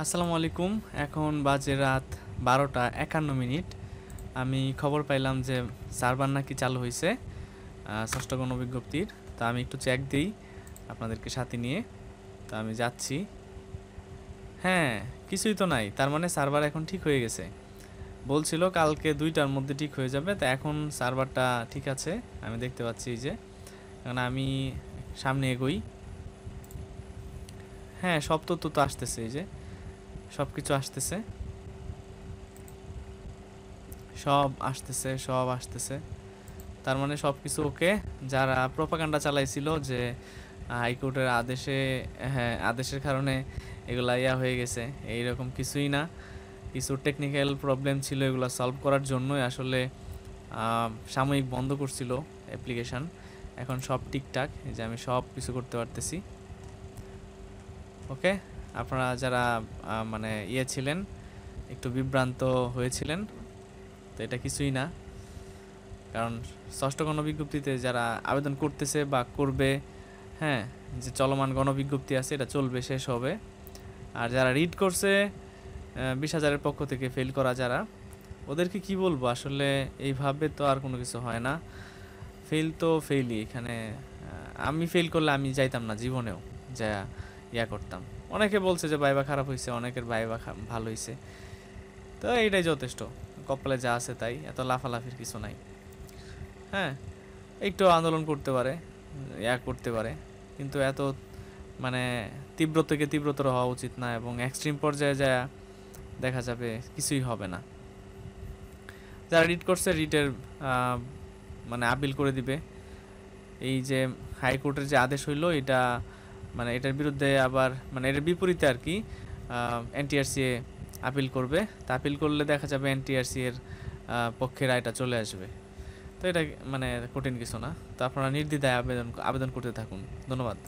আসসালামু আলাইকুম। এখন বাজে রাত 12টা 51 মিনিট। আমি খবর পাইলাম যে সার্ভার নাকি চালু হয়েছে ষষ্ঠ গণবিজ্ঞপ্তির। তা আমি একটু চেক দিই আপনাদেরকে সাথে নিয়ে। তা আমি যাচ্ছি। হ্যাঁ, কিছুই তো নাই, তার মানে সার্ভার এখন ঠিক হয়ে গেছে। বলছিল কালকে 2টার মধ্যে ঠিক হয়ে যাবে, তা এখন সার্ভারটা ঠিক আছে। আমি দেখতে পাচ্ছি এই যে, কারণ আমি সামনে এগোই। হ্যাঁ, সব তথ্য তো আসতেছে, এই যে সব কিছু আসতেছে, সব আসতেছে। তার মানে সব কিছু ওকে। যারা প্রোপাগান্ডা চালাইছিল যে হাইকোর্টের আদেশে, হ্যাঁ আদেশের কারণে এগুলা হয়ে গেছে, এইরকম কিছুই না। কিছু টেকনিক্যাল প্রবলেম ছিল, এগুলো সলভ করার জন্যই আসলে সাময়িক বন্ধ করছিল অ্যাপ্লিকেশান। এখন সব ঠিকঠাক, এই যে আমি সব কিছু করতে পারতেছি। ওকে, আপনারা যারা মানে ছিলেন, একটু বিভ্রান্ত হয়েছিলেন, তো এটা কিছুই না। কারণ ষষ্ঠ গণবিজ্ঞপ্তিতে যারা আবেদন করতেছে বা করবে, হ্যাঁ, যে চলমান গণবিজ্ঞপ্তি আছে এটা চলবে, শেষ হবে। আর যারা রিড করছে 20,000-এর পক্ষ থেকে ফেল করা যারা, ওদেরকে কি বলবো আসলে, এইভাবে তো আর কোনো কিছু হয় না। ফেল তো ফেলই এখানে। আমি ফেল করলে আমি যাইতাম না জীবনেও, যা করতাম। অনেকে বলছে যে ভাইবা খারাপ হয়েছে, অনেকের ভাইবা ভালো হয়েছে, তো এইটাই যথেষ্ট। কপালে যা আছে তাই, এত লাফালাফির কিছু নাই। হ্যাঁ, একটু আন্দোলন করতে পারে, করতে পারে, কিন্তু এত মানে তীব্র থেকে তীব্রতর হওয়া উচিত না, এবং এক্সট্রিম পর্যায়ে যায় দেখা যাবে কিছুই হবে না। যারা রিট করছে রিটের মানে আপিল করে দিবে। এই যে হাইকোর্টের যে আদেশ হইলো, এটা মানে এটার বিরুদ্ধে আবার, মানে এর বিপরীতে আর কি, এনটিআরসি আপিল করবে। তা আপিল করলে দেখা যাবে এনটিআরসি এর পক্ষে রায়টা চলে আসবে। তো এটা মানে কঠিন কিছু না। তো আপনারা নির্দ্বিধায় আবেদন আবেদন করতে থাকুন। ধন্যবাদ।